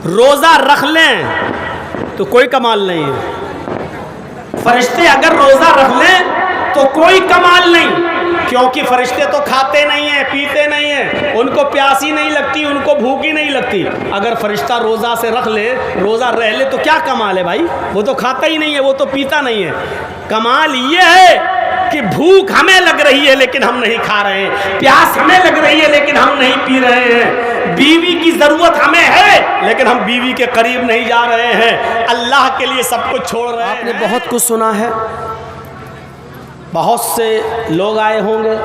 रोज़ा रख लें तो कोई कमाल नहीं है। फरिश्ते अगर रोज़ा रख लें तो कोई कमाल नहीं, क्योंकि फरिश्ते तो खाते नहीं हैं, पीते नहीं हैं, उनको प्यास ही नहीं लगती, उनको भूख ही नहीं लगती। अगर फरिश्ता रोज़ा से रख ले, रोज़ा रह ले, तो क्या कमाल है भाई? वो तो खाता ही नहीं है, वो तो पीता नहीं है। कमाल ये है कि भूख हमें लग रही है लेकिन हम नहीं खा रहे हैं, प्यास हमें लग रही है लेकिन हम नहीं पी रहे हैं, बीवी की ज़रूरत हमें है लेकिन हम बीवी के करीब नहीं जा रहे हैं, अल्लाह के लिए सब कुछ छोड़ रहे हैं। आपने बहुत कुछ सुना है, बहुत से लोग आए होंगे,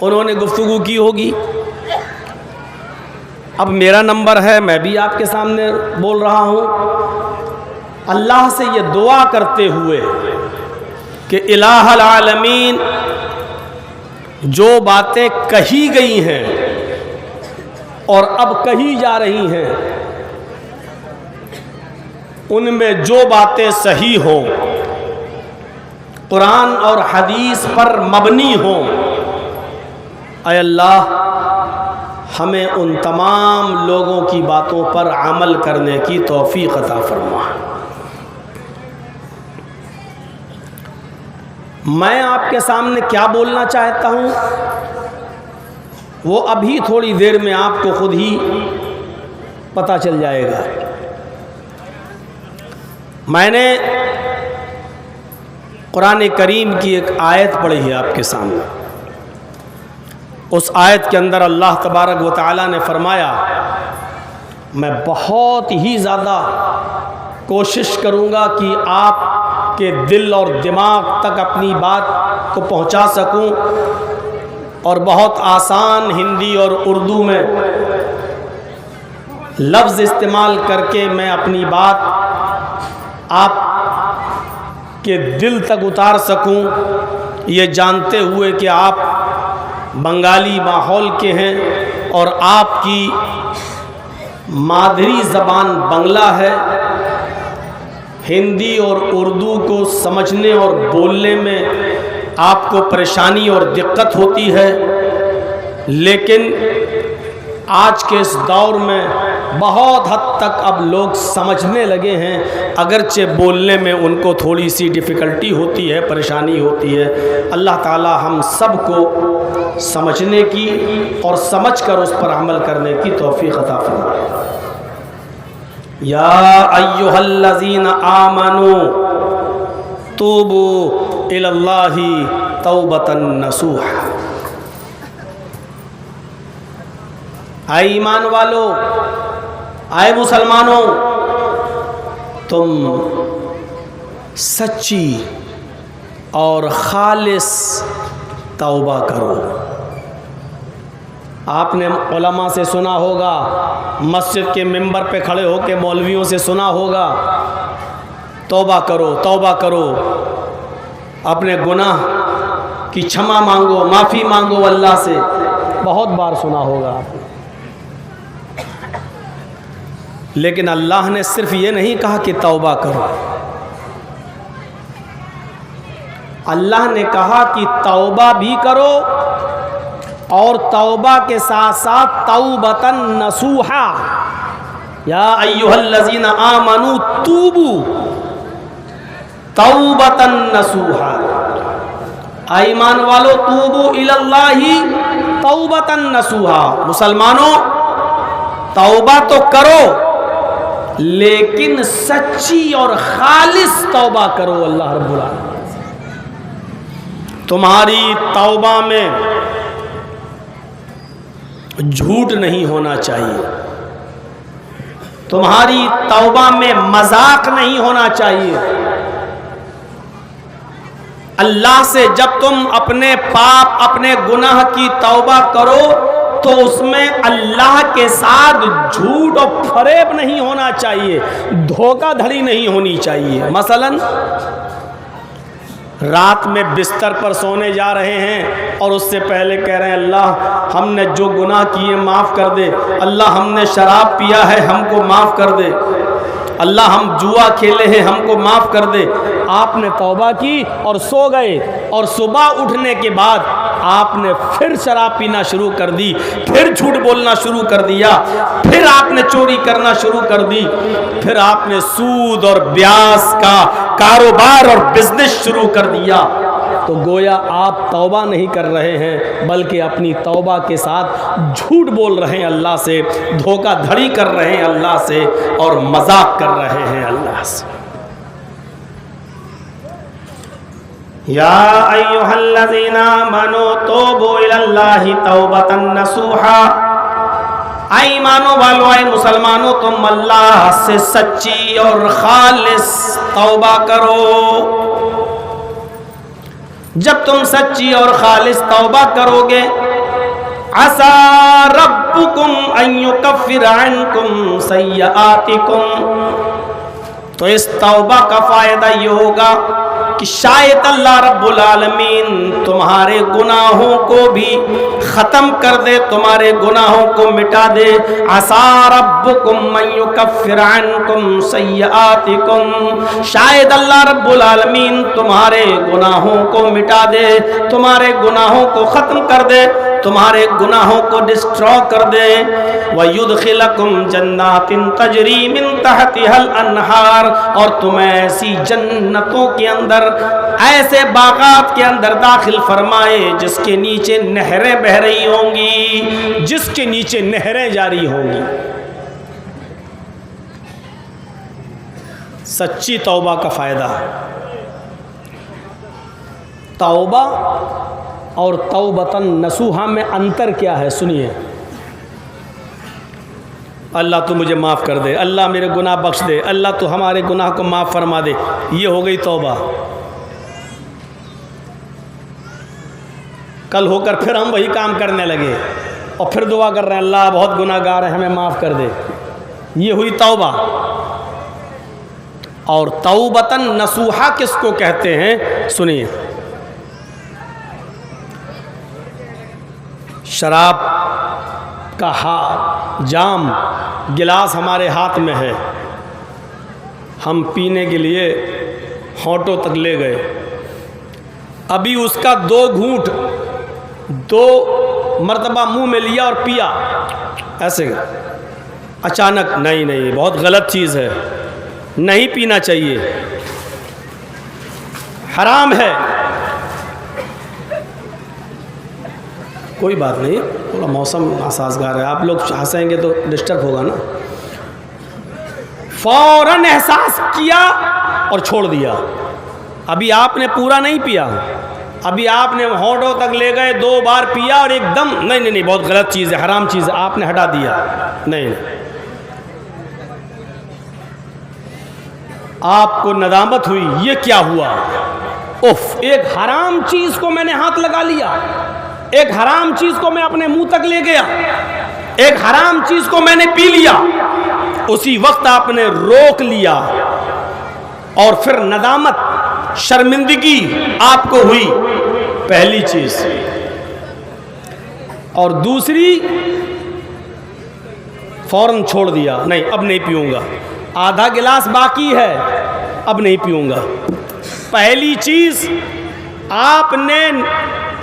उन्होंने गुफ्तगू की होगी। अब मेरा नंबर है, मैं भी आपके सामने बोल रहा हूँ, अल्लाह से ये दुआ करते हुए कि इलाहुल आलमीन जो बातें कही गई हैं और अब कही जा रही हैं, उनमें जो बातें सही हों, कुरान और हदीस पर मबनी हों, ऐ अल्लाह हमें उन तमाम लोगों की बातों पर अमल करने की तौफीक अता फरमा। मैं आपके सामने क्या बोलना चाहता हूँ वो अभी थोड़ी देर में आपको खुद ही पता चल जाएगा। मैंने कुरान करीम की एक आयत पढ़ी है आपके सामने। उस आयत के अंदर अल्लाह तबारक व तआला ने फरमाया, मैं बहुत ही ज़्यादा कोशिश करूँगा कि आपके दिल और दिमाग तक अपनी बात को पहुँचा सकूँ, और बहुत आसान हिंदी और उर्दू में लफ्ज़ इस्तेमाल करके मैं अपनी बात आप के दिल तक उतार सकूं, ये जानते हुए कि आप बंगाली माहौल के हैं और आपकी मादरी ज़बान बंगला है। हिंदी और उर्दू को समझने और बोलने में आपको परेशानी और दिक्कत होती है, लेकिन आज के इस दौर में बहुत हद तक अब लोग समझने लगे हैं, अगरचे बोलने में उनको थोड़ी सी डिफ़िकल्टी होती है, परेशानी होती है। अल्लाह ताला हम सब को समझने की और समझकर उस पर अमल करने की तौफीक अता फरमाए। या अय्युहल्लज़ीना आमनू तूबू इलल्लाहि तौबतन नसूहा। आए ईमान वालों, आए मुसलमानों, तुम सच्ची और खालिस तौबा करो। आपने उलमा से सुना होगा, मस्जिद के मिंबर पे खड़े होकर मौलवियों से सुना होगा, तौबा करो, तौबा करो, अपने गुनाह की क्षमा मांगो, माफ़ी मांगो अल्लाह से। बहुत बार सुना होगा आपने। लेकिन अल्लाह ने सिर्फ ये नहीं कहा कि तौबा करो, अल्लाह ने कहा कि तौबा भी करो और तौबा के साथ साथ तौबतन नसूहा। या अय्युहल्लज़ीना आमनू तूबू तौबतन नसूहा। ईमान वालो, तूबू इलल्लाहि तौबतन नसूहा। मुसलमानों, तौबा तो करो लेकिन सच्ची और खालिस तौबा करो अल्लाह रब्बुल आलमीन। तुम्हारी तौबा में झूठ नहीं होना चाहिए, तुम्हारी तौबा में मजाक नहीं होना चाहिए। अल्लाह से जब तुम अपने पाप, अपने गुनाह की तौबा करो तो उसमें अल्लाह के साथ झूठ और फरेब नहीं होना चाहिए, धोखाधड़ी नहीं होनी चाहिए। मसलन रात में बिस्तर पर सोने जा रहे हैं और उससे पहले कह रहे हैं, अल्लाह हमने जो गुनाह किए माफ़ कर दे, अल्लाह हमने शराब पिया है हमको माफ़ कर दे। अल्लाह हम जुआ खेले हैं, हमको माफ़ कर दे। आपने तौबा की और सो गए, और सुबह उठने के बाद आपने फिर शराब पीना शुरू कर दी, फिर झूठ बोलना शुरू कर दिया, फिर आपने चोरी करना शुरू कर दी, फिर आपने सूद और ब्याज का कारोबार और बिजनेस शुरू कर दिया। तो गोया आप तौबा नहीं कर रहे हैं, बल्कि अपनी तौबा के साथ झूठ बोल रहे हैं अल्लाह से, धोखाधड़ी कर रहे हैं अल्लाह से, और मजाक कर रहे हैं अल्लाह से। या अय्युहल्लज़ीना आमनू तूबू इलल्लाहि तौबतन नसूहा। ऐ ईमानो वालो, ऐ मुसलमानों, तुम अल्लाह से सच्ची और खालिस तौबा करो। जब तुम सच्ची और खालिस तौबा करोगे, असा रब्बुकुम अन युकफ्फिर अन्कुम सय्यआतिकुम, तो इस तौबा का फायदा ये होगा कि शायद अल्लाह रब्बुल आलमीन तुम्हारे गुनाहों को भी ख़त्म कर दे, तुम्हारे गुनाहों को मिटा दे। असा रब्बुकुम अन युकफ्फिर अन्कुम सय्यआतिकुम, शायद अल्लाह रब्बुल आलमीन तुम्हारे गुनाहों को मिटा दे, तुम्हारे गुनाहों को ख़त्म कर दे, तुम्हारे गुनाहों को डिस्ट्रॉ कर दे। व युदखिलकुम जन्नातिन तजरी मिन तहतिहल अनहार, और तुम्हें ऐसी जन्नतों के अंदर, ऐसे बागात के अंदर दाखिल फरमाए जिसके नीचे नहरें बह रही होंगी, जिसके नीचे नहरें जारी होंगी। सच्ची तौबा का फायदा। तौबा और तौबतन नसूहा में अंतर क्या है, सुनिए। अल्लाह तू मुझे माफ़ कर दे, अल्लाह मेरे गुनाह बख्श दे, अल्लाह तू हमारे गुनाह को माफ़ फरमा दे, ये हो गई तौबा। कल होकर फिर हम वही काम करने लगे और फिर दुआ कर रहे हैं अल्लाह बहुत गुनाहगार है, हमें माफ़ कर दे, ये हुई तौबा। और तौबतन नसूहा किसको कहते हैं, सुनिए। शराब का जाम गिलास हमारे हाथ में है, हम पीने के लिए होंठों तक ले गए, अभी उसका 2 घूंट 2 मर्तबा मुंह में लिया और पिया, ऐसे अचानक, नहीं नहीं, बहुत गलत चीज़ है, नहीं पीना चाहिए, हराम है। कोई बात नहीं, थोड़ा मौसम असाज़गार है, आप लोग हंसेंगे तो डिस्टर्ब होगा ना। फौरन एहसास किया और छोड़ दिया। अभी आपने पूरा नहीं पिया, अभी आपने होंठों तक ले गए, 2 बार पिया और एकदम नहीं नहीं नहीं, बहुत गलत चीज़ है, हराम चीज़ है, आपने हटा दिया। नहीं, आपको नदामत हुई, ये क्या हुआ, उफ, एक हराम चीज़ को मैंने हाथ लगा लिया, एक हराम चीज को मैं अपने मुंह तक ले गया, एक हराम चीज को मैंने पी लिया। उसी वक्त आपने रोक लिया और फिर नदामत, शर्मिंदगी आपको हुई, पहली चीज। और दूसरी, फौरन छोड़ दिया, नहीं अब नहीं पीऊंगा, आधा गिलास बाकी है, अब नहीं पीऊंगा। पहली चीज, आपने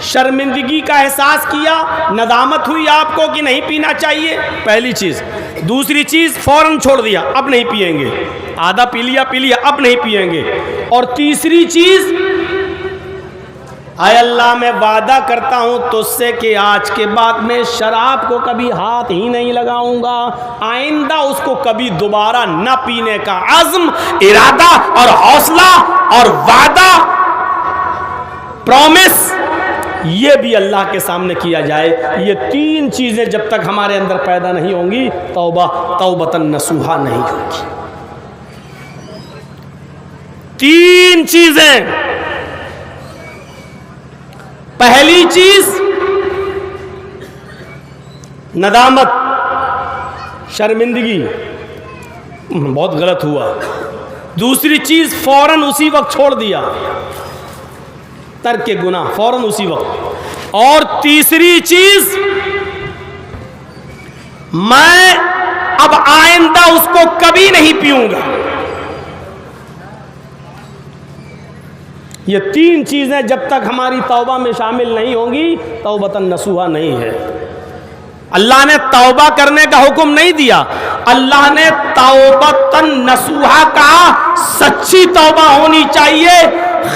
शर्मिंदगी का एहसास किया, नदामत हुई आपको कि नहीं पीना चाहिए, पहली चीज़। दूसरी चीज़, फ़ौरन छोड़ दिया, अब नहीं पिएंगे, आधा पी लिया, अब नहीं पिएंगे। और तीसरी चीज़, आय अल्लाह मैं वादा करता हूँ तुझसे कि आज के बाद मैं शराब को कभी हाथ ही नहीं लगाऊंगा, आइंदा उसको कभी दोबारा न पीने का अज़्म, इरादा और हौसला और वादा, प्रॉमिस, ये भी अल्लाह के सामने किया जाए। ये 3 चीज़ें जब तक हमारे अंदर पैदा नहीं होंगी, तौबा तौबतन नसूहा नहीं होगी। 3 चीज़ें। पहली चीज़ नदामत, शर्मिंदगी, बहुत गलत हुआ। दूसरी चीज़, फ़ौरन उसी वक्त छोड़ दिया, तर्क के गुनाह फौरन उसी वक्त। और तीसरी चीज, मैं अब आइंदा उसको कभी नहीं पीऊंगा। ये 3 चीज़ें जब तक हमारी तौबा में शामिल नहीं होंगी, तौबतन नसूहा नहीं है। अल्लाह ने तौबा करने का हुक्म नहीं दिया, अल्लाह ने तौबतन नसूहा कहा। सच्ची तौबा होनी चाहिए,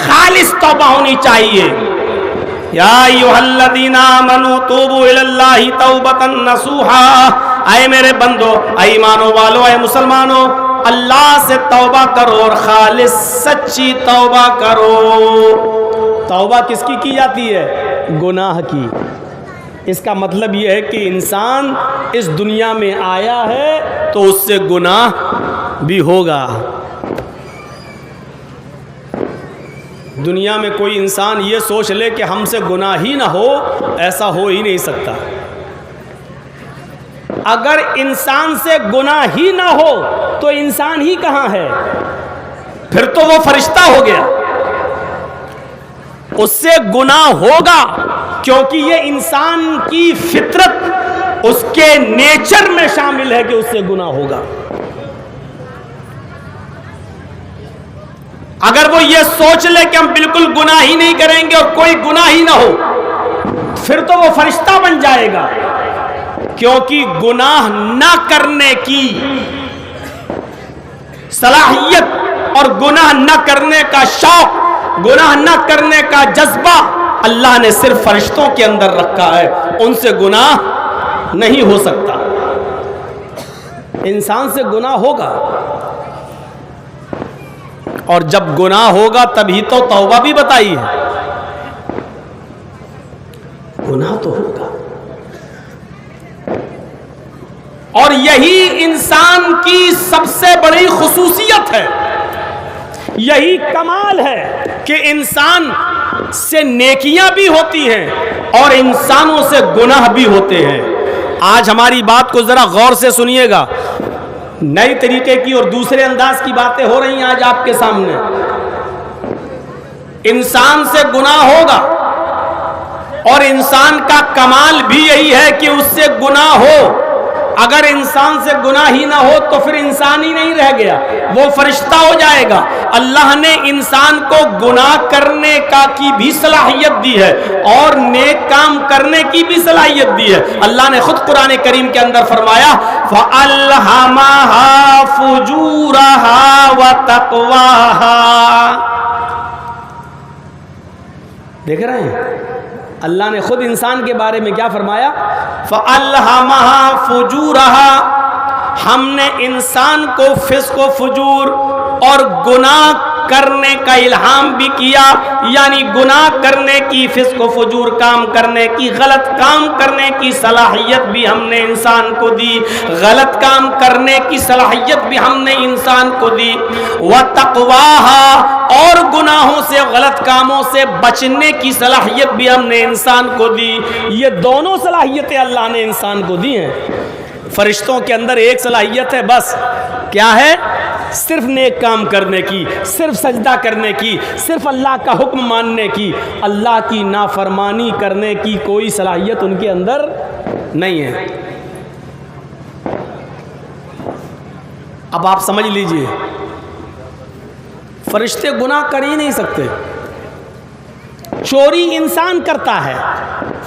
खालिस तौबा होनी चाहिए। या अय्युहल्लज़ीना आमनू तूबू इलल्लाहि तौबतन नसूहा, आए मेरे बंदो, आए ईमानो वालो, आए मुसलमानों, अल्लाह से तौबा करो और खालिस सच्ची तौबा करो। तौबा किसकी की जाती है? गुनाह की। इसका मतलब यह है कि इंसान इस दुनिया में आया है तो उससे गुनाह भी होगा। दुनिया में कोई इंसान ये सोच ले कि हमसे गुनाह ही ना हो, ऐसा हो ही नहीं सकता। अगर इंसान से गुनाह ही ना हो तो इंसान ही कहाँ है? फिर तो वो फरिश्ता हो गया। उससे गुनाह होगा क्योंकि ये इंसान की फितरत, उसके नेचर में शामिल है कि उससे गुनाह होगा। अगर वो ये सोच ले कि हम बिल्कुल गुनाह ही नहीं करेंगे और कोई गुनाह ही ना हो, फिर तो वो फरिश्ता बन जाएगा, क्योंकि गुनाह ना करने की सलाहियत और गुनाह न करने का शौक, गुनाह न करने का जज्बा अल्लाह ने सिर्फ फरिश्तों के अंदर रखा है। उनसे गुनाह नहीं हो सकता। इंसान से गुनाह होगा, और जब गुनाह होगा तभी तो तौबा भी बताई है। गुनाह तो होगा, और यही इंसान की सबसे बड़ी खुसूसियत है, यही कमाल है कि इंसान से नेकियां भी होती हैं और इंसानों से गुनाह भी होते हैं। आज हमारी बात को जरा गौर से सुनिएगा। नई तरीके की और दूसरे अंदाज की बातें हो रही हैं आज आपके सामने। इंसान से गुनाह होगा और इंसान का कमाल भी यही है कि उससे गुनाह हो। अगर इंसान से गुनाह ही ना हो तो फिर इंसान ही नहीं रह गया, वो फरिश्ता हो जाएगा। अल्लाह ने इंसान को गुनाह करने का की भी सलाहियत दी है और नेक काम करने की भी सलाहियत दी है। अल्लाह ने खुद कुरान करीम के अंदर फरमाया, फ़अल्हमहा फुजूरहा व तक़वाहा। देख रहे हैं, अल्लाह ने खुद इंसान के बारे में क्या फरमाया? फ़अल्हमहा फुजूरहा, हमने इंसान को फिस्क व फुजूर और गुनाह करने का इल्हाम भी किया, यानी गुनाह करने की, फिस्क व फुजूर काम करने की, गलत काम करने की सलाहियत भी हमने इंसान को दी। गलत काम करने की सलाहियत भी हमने इंसान को दी। व तक़वाहा, और गुनाहों से, गलत कामों से बचने की सलाहियत भी हमने इंसान को दी। ये दोनों सलाहियतें अल्लाह ने इंसान को दी हैं। फरिश्तों के अंदर एक सलाहियत है बस, क्या है? सिर्फ नेक काम करने की, सिर्फ सजदा करने की, सिर्फ अल्लाह का हुक्म मानने की। अल्लाह की नाफरमानी करने की कोई सलाहियत उनके अंदर नहीं है। अब आप समझ लीजिए, फरिश्ते गुनाह कर ही नहीं सकते। चोरी इंसान करता है,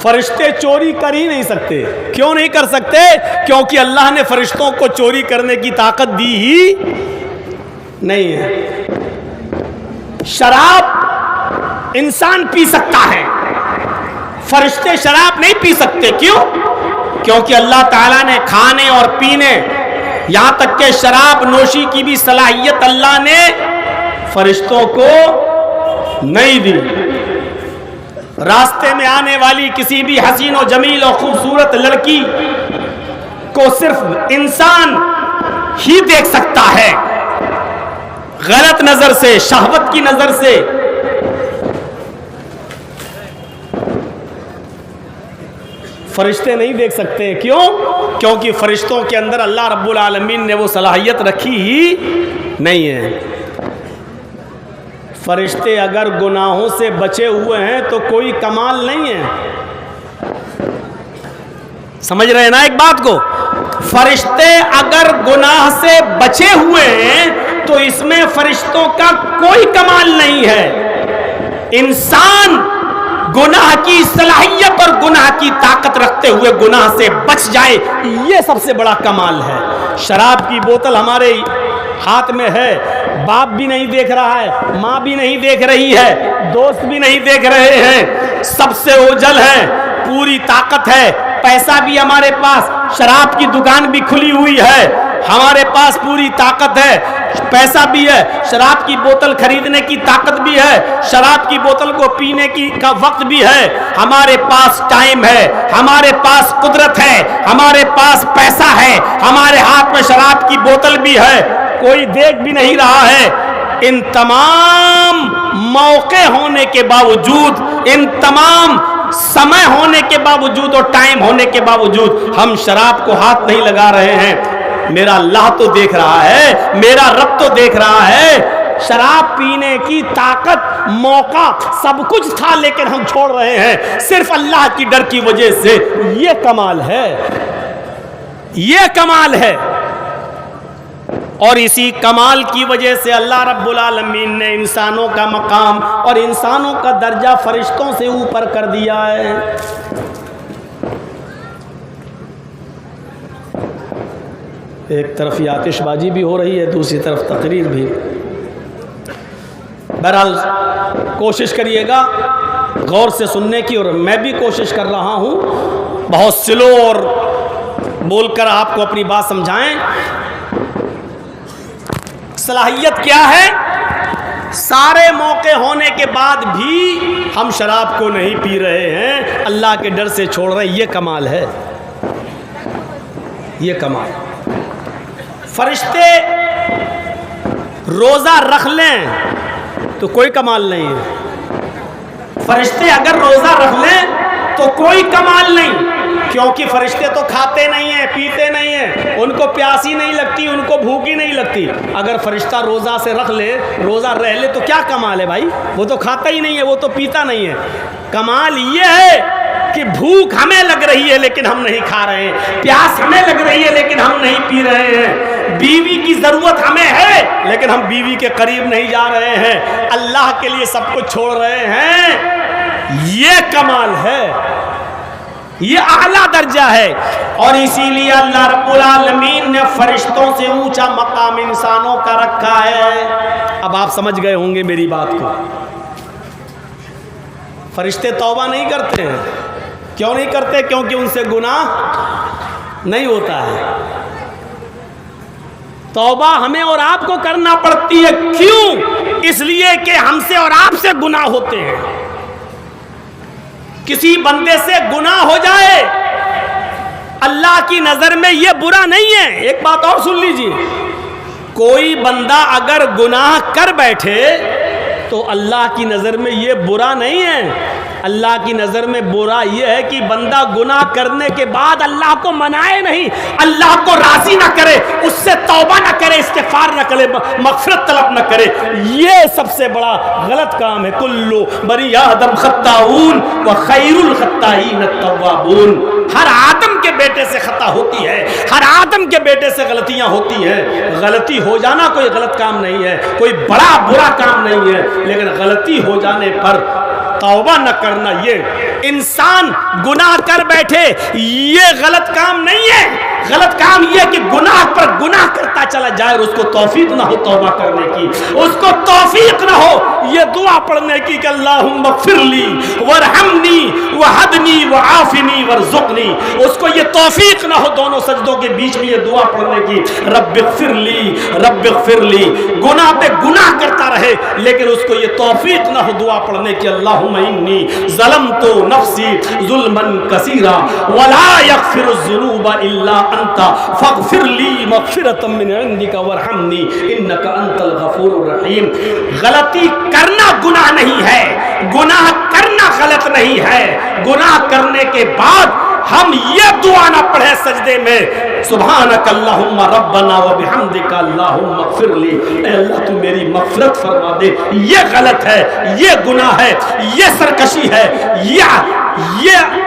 फरिश्ते चोरी कर ही नहीं सकते। क्यों नहीं कर सकते? क्योंकि अल्लाह ने फरिश्तों को चोरी करने की ताकत दी ही नहीं है। शराब इंसान पी सकता है, फरिश्ते शराब नहीं पी सकते। क्यों? क्योंकि अल्लाह ताला ने खाने और पीने, यहां तक के शराब नोशी की भी सलाहियत अल्लाह ने फरिश्तों को नहीं दी। रास्ते में आने वाली किसी भी हसीन और जमील और खूबसूरत लड़की को सिर्फ इंसान ही देख सकता है, गलत नजर से, शहवत की नजर से। फरिश्ते नहीं देख सकते। क्यों? क्योंकि फरिश्तों के अंदर अल्लाह रब्बुल आलमीन ने वो सलाहियत रखी ही नहीं है। फरिश्ते अगर गुनाहों से बचे हुए हैं तो कोई कमाल नहीं है। समझ रहे हैं ना एक बात को? फरिश्ते अगर गुनाह से बचे हुए हैं तो इसमें फरिश्तों का कोई कमाल नहीं है। इंसान गुनाह की सलाहियत और गुनाह की ताकत रखते हुए गुनाह से बच जाए, ये सबसे बड़ा कमाल है। शराब की बोतल हमारे हाथ में है, बाप भी नहीं देख रहा है, माँ भी नहीं देख रही है, दोस्त भी नहीं देख रहे हैं, सबसे ओझल है, पूरी ताकत है, पैसा भी हमारे पास, शराब की दुकान भी खुली हुई है, हमारे पास पूरी ताकत है, पैसा भी है, शराब की बोतल खरीदने की ताकत भी है, शराब की बोतल को पीने की का वक्त भी है, हमारे पास टाइम है, हमारे पास कुदरत है, हमारे पास पैसा है, हमारे हाथ में शराब की बोतल भी है, कोई देख भी नहीं रहा है। इन तमाम मौके होने के बावजूद, इन तमाम समय होने के बावजूद और टाइम होने के बावजूद हम शराब को हाथ नहीं लगा रहे हैं। मेरा अल्लाह तो देख रहा है, मेरा रब तो देख रहा है। शराब पीने की ताकत, मौका सब कुछ था, लेकिन हम छोड़ रहे हैं सिर्फ अल्लाह की डर की वजह से। ये कमाल है, ये कमाल है। और इसी कमाल की वजह से अल्लाह रब्बुल आलमीन ने इंसानों का मकाम और इंसानों का दर्जा फरिश्तों से ऊपर कर दिया है। एक तरफ ये आतिशबाजी भी हो रही है, दूसरी तरफ तकरीर भी। बहरहाल कोशिश करिएगा गौर से सुनने की, और मैं भी कोशिश कर रहा हूँ बहुत स्लो और बोलकर आपको अपनी बात समझाएं। सलाहियत क्या है? सारे मौके होने के बाद भी हम शराब को नहीं पी रहे हैं, अल्लाह के डर से छोड़ रहे हैं। ये कमाल है, ये कमाल। फरिश्ते रोजा रख लें तो कोई कमाल नहीं है। फरिश्ते अगर रोजा रख लें तो कोई कमाल नहीं, क्योंकि फरिश्ते तो खाते नहीं हैं, पीते नहीं हैं, उनको प्यास ही नहीं लगती, उनको भूख ही नहीं लगती। अगर फरिश्ता रोजा से रख ले, रोजा रह ले, तो क्या कमाल है भाई? वो तो खाता ही नहीं है, वो तो पीता नहीं है। कमाल ये है कि भूख हमें लग रही है लेकिन हम नहीं खा रहे हैं, प्यास हमें लग रही है लेकिन हम नहीं पी रहे हैं, बीवी की जरूरत हमें है लेकिन हम बीवी के करीब नहीं जा रहे हैं, अल्लाह के लिए सब कुछ छोड़ रहे हैं। ये कमाल है, ये आला दर्जा है। और इसीलिए अल्लाह रब्बुल आलमीन ने फरिश्तों से ऊंचा मकाम इंसानों का रखा है। अब आप समझ गए होंगे मेरी बात को। फरिश्ते तौबा नहीं करते हैं, क्यों नहीं करते? क्योंकि उनसे गुनाह नहीं होता है। तौबा हमें और आपको करना पड़ती है। क्यों? इसलिए कि हमसे और आपसे गुनाह होते हैं। किसी बंदे से गुनाह हो जाए, अल्लाह की नजर में यह बुरा नहीं है। एक बात और सुन लीजिए, कोई बंदा अगर गुनाह कर बैठे तो अल्लाह की नजर में यह बुरा नहीं है। अल्लाह की नज़र में बुरा यह है कि बंदा गुनाह करने के बाद अल्लाह को मनाए नहीं, अल्लाह को राजी ना करे, उससे तौबा ना करे, इस्तिग़फ़ार ना करे, मग़फ़िरत तलब ना करे। ये सबसे बड़ा गलत काम है। कुल्लु बनी आदम ख़त्ताऊन व खैरुल ख़त्ताईन अत-तव्वाबून। हर आदम के बेटे से खता होती है, हर आदम के बेटे से गलतियां होती हैं। गलती हो जाना कोई गलत काम नहीं है, कोई बड़ा बुरा काम नहीं है, लेकिन गलती हो जाने पर तौबा न करना, ये इंसान गुनाह कर बैठे, ये गलत काम नहीं है। गलत काम ये कि गुनाह पर गुनाह करता चला जाए और उसको तौफीक ना हो तौबा करने की, उसको तौफीक ना हो ये दुआ पढ़ने की कि अल्लाहुम्मा फ़िरली वरहमनी वहदनी वआफ़िनी वरज़ुक़नी, उसको ये तौफीक ना हो दोनों सजदों के बीच में ये दुआ पढ़ने की, रब्बिग़फ़िरली। गुनाह पे गुनाह करता रहे लेकिन उसको ये तौफीक ना हो दुआ पढ़ने की, अल्लाहुम्मा इन्नी ज़लमतु नफ़्सी ज़ुल्मन कसीरा वला यग़फ़िरुज़्ज़ुनूबा इल्ला अंता फ़ग़फ़िरली मग़फ़िरतम मिन इंदिका वरहमनी इन्नका अंतल गफ़ूरुर रहीम। गलती करना गुनाह नहीं है, गुनाह करना गलत नहीं है। गुनाह करने के बाद हम ये दुआ ना पढ़े सजदे में, सुब्हानक अल्लाहुम्मा रब्बना व बिहम्दिका अल्लाहुम्मा ग़फ़िरली, अल्लाह तू मेरी मग़फ़िरत फरमा दे। ये गलत है, ये गुनाह है, ये सरकशी है, ये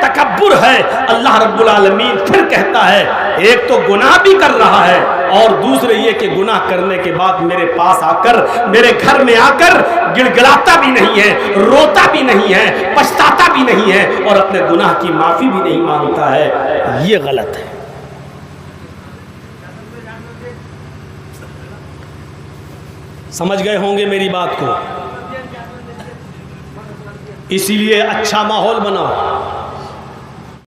तकब्बुर है। अल्लाह रब्बुल आलमीन फिर कहता है एक तो गुनाह भी कर रहा है और दूसरे ये कि गुनाह करने के बाद मेरे पास आकर, मेरे घर में आकर गिड़गिड़ाता भी नहीं है, रोता भी नहीं है, पछताता भी नहीं है और अपने गुनाह की माफी भी नहीं मांगता है। ये गलत है। समझ गए होंगे मेरी बात को। इसीलिए अच्छा माहौल बनाओ।